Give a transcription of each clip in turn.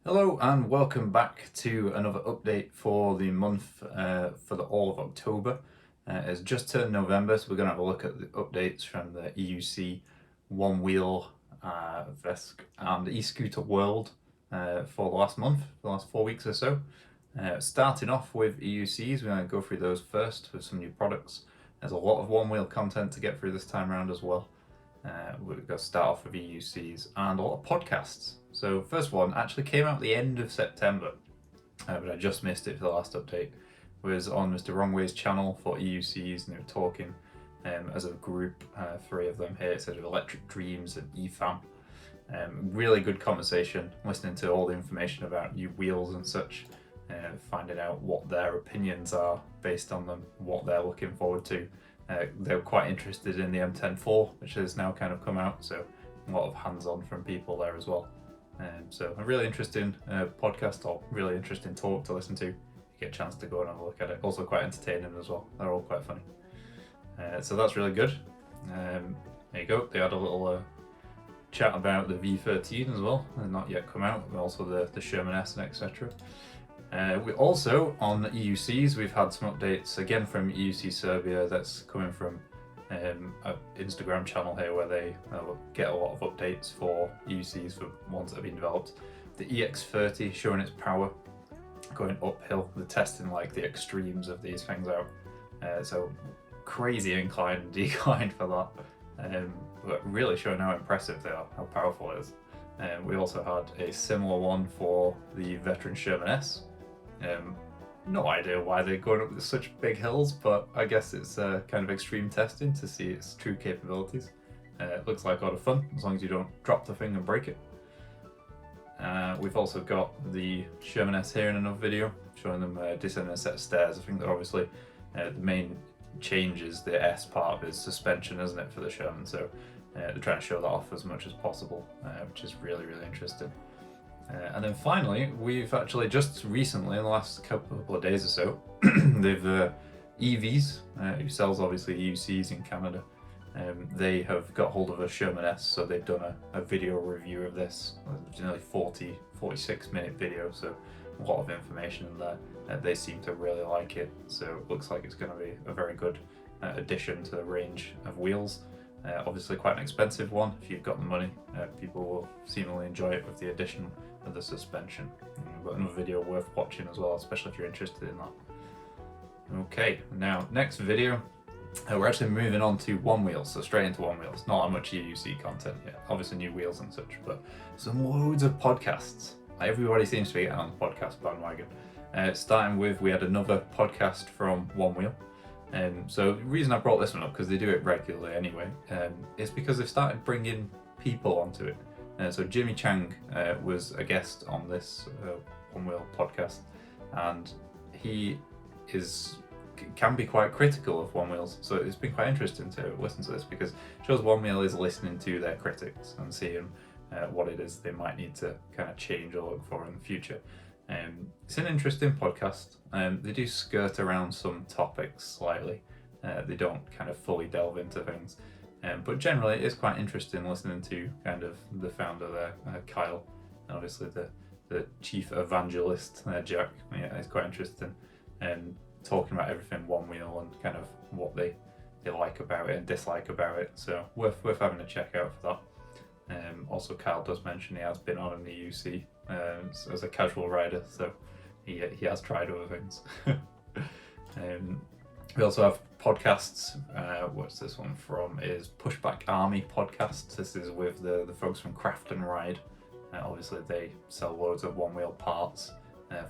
Hello and welcome back to another update for the month for the all of October. It's just turned November, so we're going to have a look at the updates from the EUC Onewheel, VESC and E-scooter world for the last month, the last 4 weeks or so. Starting off with EUCs, we're going to go through those first with some new products. There's a lot of Onewheel content to get through this time around as well. We're going to start off with EUCs and a lot of podcasts. So first one actually came out at the end of September, but I just missed it for the last update. It was on Mr. Wrongway's channel for EUCs, and they were talking as a group, three of them here. It said Electric Dreams and EFAM. Really good conversation, listening to all the information about new wheels and such, finding out what their opinions are based on them, what they're looking forward to. They were quite interested in the M10-4, which has now kind of come out, so a lot of hands-on from people there as well. So a really interesting podcast, or really interesting talk to listen to. You get a chance to go and have a look at it. Also quite entertaining as well. They're all quite funny. So that's really good. There you go. They had a little chat about the V13 as well. They're not yet come out. But also the Sherman S and etc. We also, on the EUCs, we've had some updates again from EUC Serbia. That's coming from an Instagram channel here where they get a lot of updates for EUCs for ones that have been developed. The EX30 showing its power, going uphill, the testing like the extremes of these things out. So crazy incline and decline for that, but really showing how impressive they are, how powerful it is. We also had a similar one for the veteran Sherman S. No idea why they're going up such big hills, but I guess it's kind of extreme testing to see its true capabilities. It looks like a lot of fun, as long as you don't drop the thing and break it. We've also got the Sherman S here in another video, showing them descending a set of stairs. I think that obviously the main change is the S part of its suspension, isn't it, for the Sherman? So they're trying to show that off as much as possible, which is really, really interesting. And then finally, we've actually just recently, in the last couple of days or so, they've EVs, who sells obviously EUCs in Canada, they have got hold of a Sherman S, so they've done a video review of this. It's nearly 46 minute video, so a lot of information in there. They seem to really like it, so it looks like it's going to be a very good addition to the range of wheels. Obviously quite an expensive one. If you've got the money, people will seemingly enjoy it with the addition of the suspension. But another video worth watching as well, especially if you're interested in that. Okay, now next video, we're actually moving on to Onewheel, so straight into Onewheels. Not that much EUC content yet, obviously new wheels and such, but some loads of podcasts. Everybody seems to be getting on the podcast bandwagon. Starting with, we had another podcast from Onewheel. So the reason I brought this one up, because they do it regularly anyway, is because they've started bringing people onto it. So Jimmy Chang was a guest on this Onewheel podcast, and he can be quite critical of Onewheels. So it's been quite interesting to listen to this, because it shows Onewheel is listening to their critics and seeing what it is they might need to kind of change or look for in the future. It's an interesting podcast. They do skirt around some topics slightly. They don't kind of fully delve into things. But generally it is quite interesting listening to kind of the founder there, Kyle, and obviously the chief evangelist, Jack. Yeah, it's quite interesting. Talking about everything Onewheel and kind of what they like about it and dislike about it. So worth having a check out for that. Also, Kyle does mention he has been on an EUC as a casual rider, so he has tried other things. We also have podcasts. What's this one from? Is Pushback Army podcast. This is with the folks from Craft and Ride. Obviously, they sell loads of Onewheel parts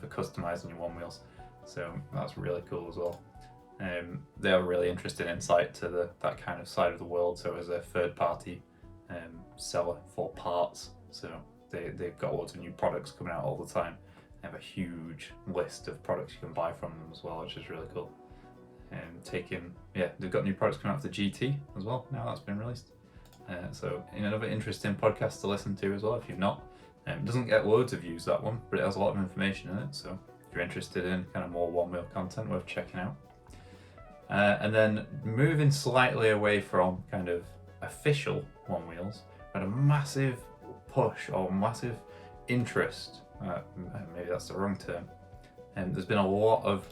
for customizing your Onewheels, so that's really cool as well. They have a really interesting insight to that kind of side of the world. So as a third-party seller for parts, so they've got loads of new products coming out all the time. They have a huge list of products you can buy from them as well, which is really cool. They've got new products coming out for the GT as well, now that's been released. So another interesting podcast to listen to as well if you've not. It doesn't get loads of views, that one, but it has a lot of information in it, so if you're interested in kind of more Onewheel content, worth checking out. And then moving slightly away from kind of official Onewheels, but a massive push or massive interest, maybe that's the wrong term, and there's been a lot of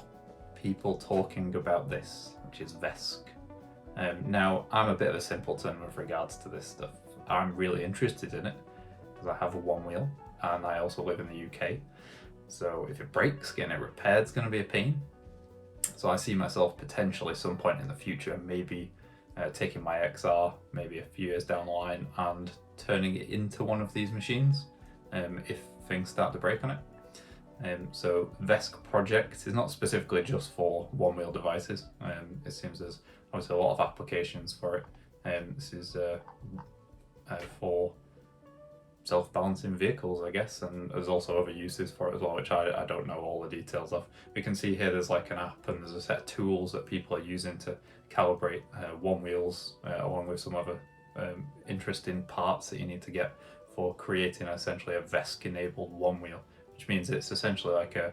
people talking about this, which is VESC. Now, I'm a bit of a simpleton with regards to this stuff. I'm really interested in it because I have a one wheel and I also live in the UK. So if it breaks, getting it repaired is going to be a pain. So I see myself potentially some point in the future, maybe taking my XR, maybe a few years down the line, and turning it into one of these machines if things start to break on it. So VESC project is not specifically just for one wheel devices. It seems there's obviously a lot of applications for it. This is for self-balancing vehicles, I guess, and there's also other uses for it as well, which I don't know all the details of. We can see here there's like an app and there's a set of tools that people are using to calibrate one wheels along with some other interesting parts that you need to get for creating essentially a VESC enabled one wheel, which means it's essentially like a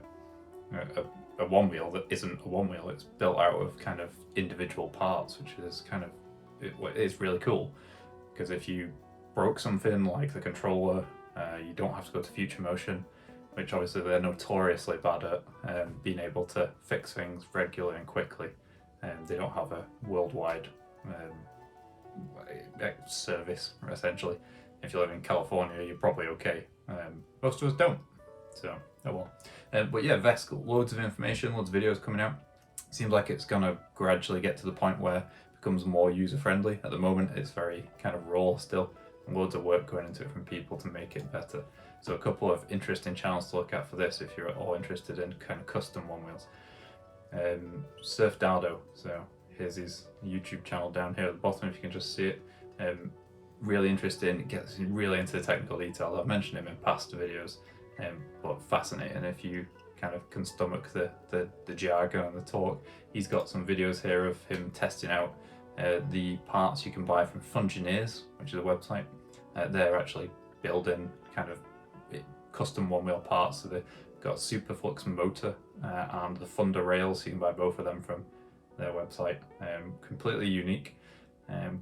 one wheel that isn't a one wheel. It's built out of kind of individual parts, which is kind of, it's really cool, because if you broke something like the controller, you don't have to go to Future Motion, which obviously they're notoriously bad at being able to fix things regularly and quickly. They don't have a worldwide service, essentially. If you live in California, you're probably okay. Most of us don't, so oh well. But yeah, VESC, loads of information, loads of videos coming out. Seems like it's gonna gradually get to the point where it becomes more user-friendly. At the moment, it's very kind of raw still. Loads of work going into it from people to make it better. So a couple of interesting channels to look at for this if you're at all interested in kind of custom one wheels. Surf Dardo, so here's his YouTube channel down here at the bottom if you can just see it. Really interesting, it gets really into the technical detail. I've mentioned him in past videos, but fascinating if you kind of can stomach the jargon and the talk. He's got some videos here of him testing out the parts you can buy from Fungineers, which is a website. They're actually building kind of custom one wheel parts. So they've got Superflux motor and the Thunder rails. So you can buy both of them from their website. Completely unique,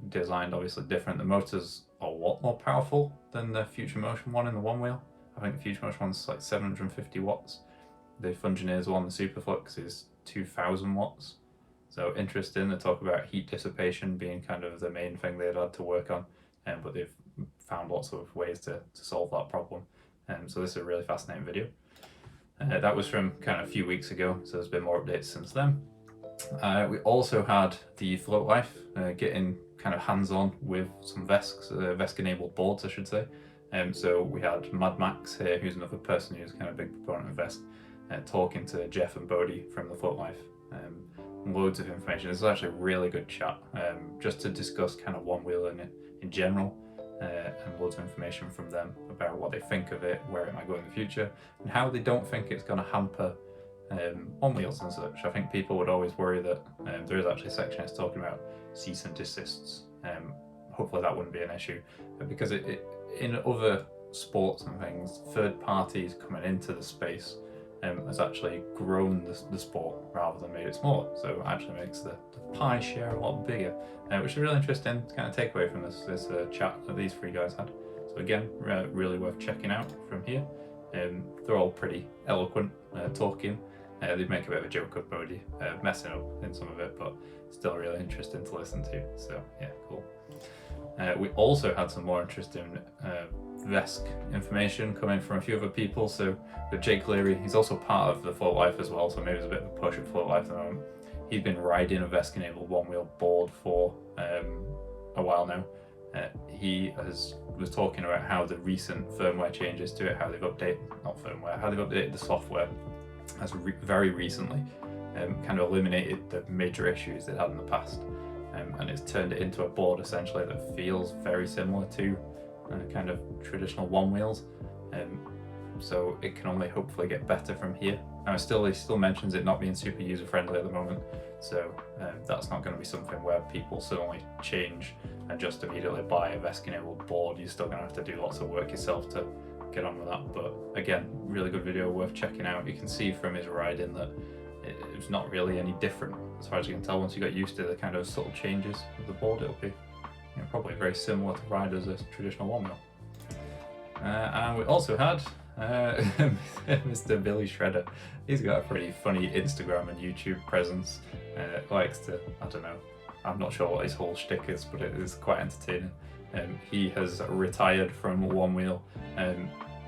designed obviously different. The motor's a lot more powerful than the Future Motion one in the one wheel. I think the Future Motion one's like 750 watts. The Fungineers one, the Superflux, is 2000 watts. So interesting, they talk about heat dissipation being kind of the main thing they'd had to work on, but they've found lots of ways to solve that problem. So this is a really fascinating video. That was from kind of a few weeks ago, so there's been more updates since then. We also had the Float Life getting kind of hands-on with some VESCs, VESC enabled boards I should say. So we had Mad Max here, who's another person who's kind of a big proponent of VESC, talking to Jeff and Bodie from the Float Life. Loads of information. This is actually a really good chat, just to discuss kind of one wheel in general, and loads of information from them about what they think of it, where it might go in the future, and how they don't think it's going to hamper one wheels and such. I think people would always worry that there is actually a section that's talking about cease and desists. Hopefully that wouldn't be an issue, but because it in other sports and things, third parties coming into the space has actually grown the sport rather than made it smaller. So it actually makes the pie share a lot bigger, which is really interesting kind of takeaway from this chat that these three guys had. So again, really worth checking out from here. They're all pretty eloquent talking. They make a bit of a joke of Bodie messing up in some of it, but still really interesting to listen to. So yeah, cool. We also had some more interesting VESC information coming from a few other people. So with Jake Leary, he's also part of the Float Life as well, so maybe there's a bit of a push at Float Life at the moment. He's been riding a VESC enabled one wheel board for a while now. He was talking about how the recent firmware changes to it, how they've updated the software has very recently kind of eliminated the major issues they had in the past, and it's turned it into a board essentially that feels very similar to kind of traditional one wheels. So it can only hopefully get better from here. Now he still mentions it not being super user friendly at the moment, so that's not going to be something where people suddenly change and just immediately buy a VESC enabled board. You're still going to have to do lots of work yourself to get on with that. But again, really good video, worth checking out. You can see from his riding that it's not really any different as far as you can tell. Once you get used to the kind of subtle changes of the board, it'll be probably very similar to ride as a traditional one wheel. And we also had Mr. Billy Shredder. He's got a pretty funny Instagram and YouTube presence. Likes to, I don't know, I'm not sure what his whole shtick is, but it is quite entertaining. He has retired from Onewheel.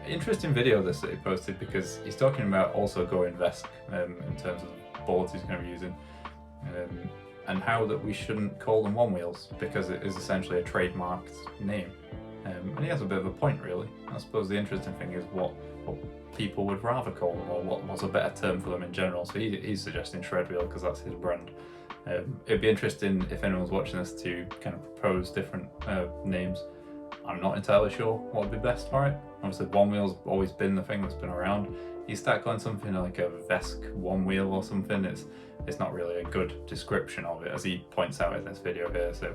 Interesting video this that he posted, because he's talking about also going VESC in terms of the boards he's going to be using, and how that we shouldn't call them Onewheels because it is essentially a trademarked name. And he has a bit of a point, really. I suppose the interesting thing is what people would rather call them, or what's a better term for them in general. So he's suggesting Shredwheel because that's his brand. It'd be interesting if anyone's watching this to kind of propose different names. I'm not entirely sure what would be best for it. Obviously, Onewheel's always been the thing that's been around. You start calling something like a VESC Onewheel or something, it's not really a good description of it, as he points out in this video here. So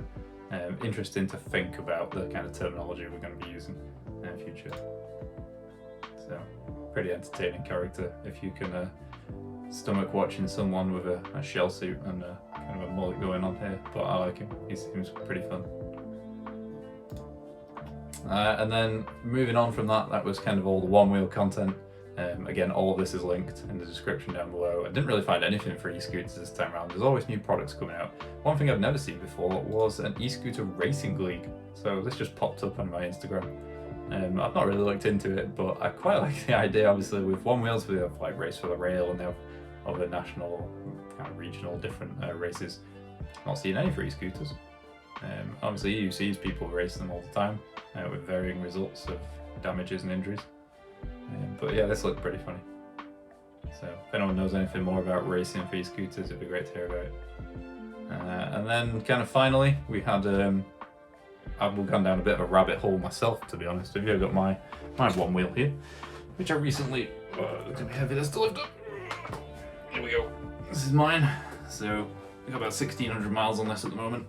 interesting to think about the kind of terminology we're going to be using in the future. So pretty entertaining character if you can stomach watching someone with a shell suit and kind of a mullet going on here, but I like him. He seems pretty fun. And then moving on from that was kind of all the Onewheel content. Again, all of this is linked in the description down below. I didn't really find anything for e-scooters this time around. There's always new products coming out. One thing I've never seen before was an e-scooter racing league. So this just popped up on my Instagram. I've not really looked into it, but I quite like the idea. Obviously, with Onewheels, we have like Race for the Rail, and they have other national, kind of regional, different races. Not seeing any for e-scooters. Obviously, EUC's people race them all the time with varying results of damages and injuries. But yeah, this looked pretty funny. So if anyone knows anything more about racing for e-scooters, it'd be great to hear about it. And then kind of finally, we had I've gone down a bit of a rabbit hole myself, to be honest with you. I've got my Onewheel here, which I recently, it's gonna be heavy this to lift up. Here we go. This is mine. So I've got about 1,600 miles on this at the moment.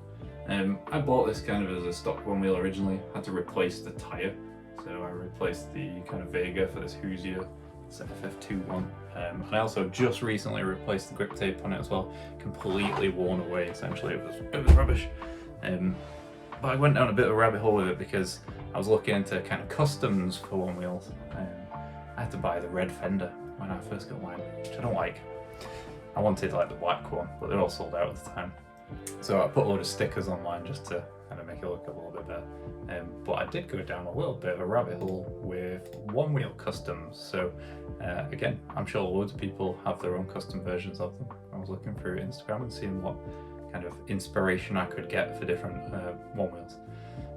I bought this kind of as a stock Onewheel originally. Had to replace the tyre, so I replaced the kind of Vega for this Hoosier FF21. And I also just recently replaced the grip tape on it as well. Completely worn away, essentially. It was rubbish. But I went down a bit of a rabbit hole with it because I was looking into kind of customs for Onewheels. I had to buy the red fender when I first got mine, which I don't like. I wanted like the black one, but they're all sold out at the time. So I put a load of stickers on mine just to kind of make it look a little bit better. But I did go down a little bit of a rabbit hole with Onewheel customs. So again, I'm sure loads of people have their own custom versions of them. I was looking through Instagram and seeing what kind of inspiration I could get for different Onewheels.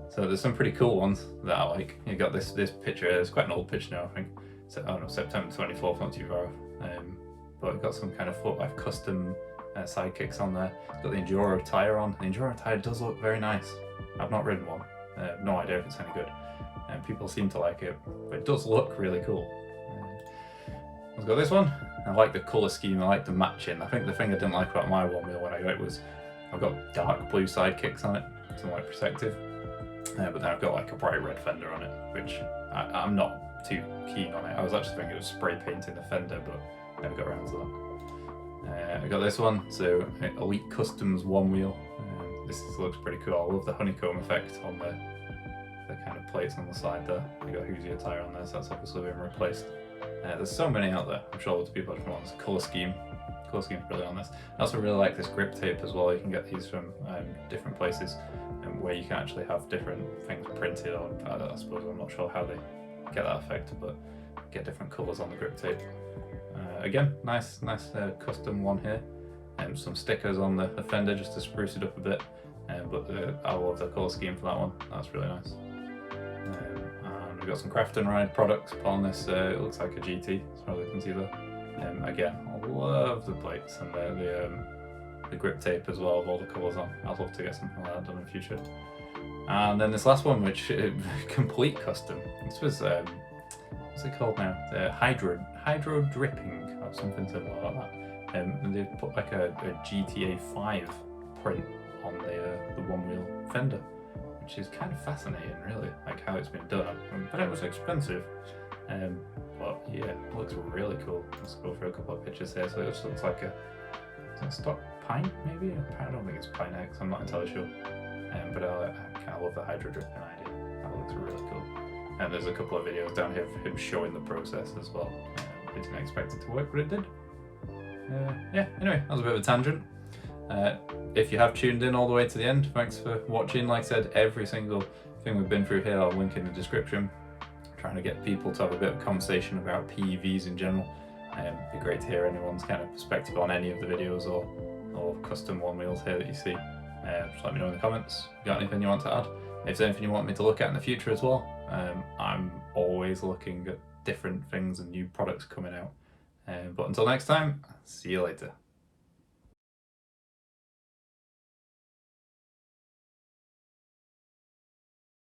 So there's some pretty cool ones that I like. You got this picture. It's quite an old picture now, I think. So, oh no, September 24th, not too far off. But it's got some kind of foot life custom sidekicks on there. It's got the Enduro tyre on. The Enduro tyre does look very nice. I've not ridden one. No idea if it's any good. People seem to like it, but it does look really cool. I've got this one. I like the colour scheme. I like the matching. I think the thing I didn't like about my Onewheel when I got it was I've got dark blue sidekicks on it, so like protective. But then I've got like a bright red fender on it, which I'm not too keen on it. I was actually thinking of spray painting the fender, but never got around to that. I got this one, so Elite Customs Onewheel. This looks pretty cool. I love the honeycomb effect on the kind of plates on the side there. I got Hoosier tyre on there, so that's obviously been replaced. There's so many out there. I'm sure loads of people have want this colour scheme. Colour scheme's brilliant on this. I also really like this grip tape as well. You can get these from different places where you can actually have different things printed on. I suppose I'm not sure how they get that effect, but get different colours on the grip tape. Again, nice custom one here. Some stickers on the fender just to spruce it up a bit. But I love the colour scheme for that one. That's really nice. And we've got some Craft and Ride products on this. It looks like a GT, as far as I can see there. Again, I love the plates and the grip tape as well, with all the colours on. I'd love to get something like that done in the future. And then this last one, which complete custom. This was what's it called now? Hydro dripping or something similar like that. And they put like a GTA 5 print on the Onewheel fender, which is kind of fascinating, really, like how it's been done. But it was expensive. But yeah, it looks really cool. Let's go through a couple of pictures here. So it just looks like a stock pine, maybe? I don't think it's Pine X, I'm not entirely sure. But I kind of love the hydro dripping idea. That looks really cool. And there's a couple of videos down here of him showing the process as well. I didn't expect it to work, but it did. Yeah, anyway, that was a bit of a tangent. If you have tuned in all the way to the end, thanks for watching. Like I said, every single thing we've been through here I'll link in the description. Trying to get people to have a bit of conversation about PEVs in general. It'd be great to hear anyone's kind of perspective on any of the videos or custom Onewheels here that you see. Just let me know in the comments. Got anything you want to add? If there's anything you want me to look at in the future as well, I'm always looking at different things and new products coming out. But until next time, see you later.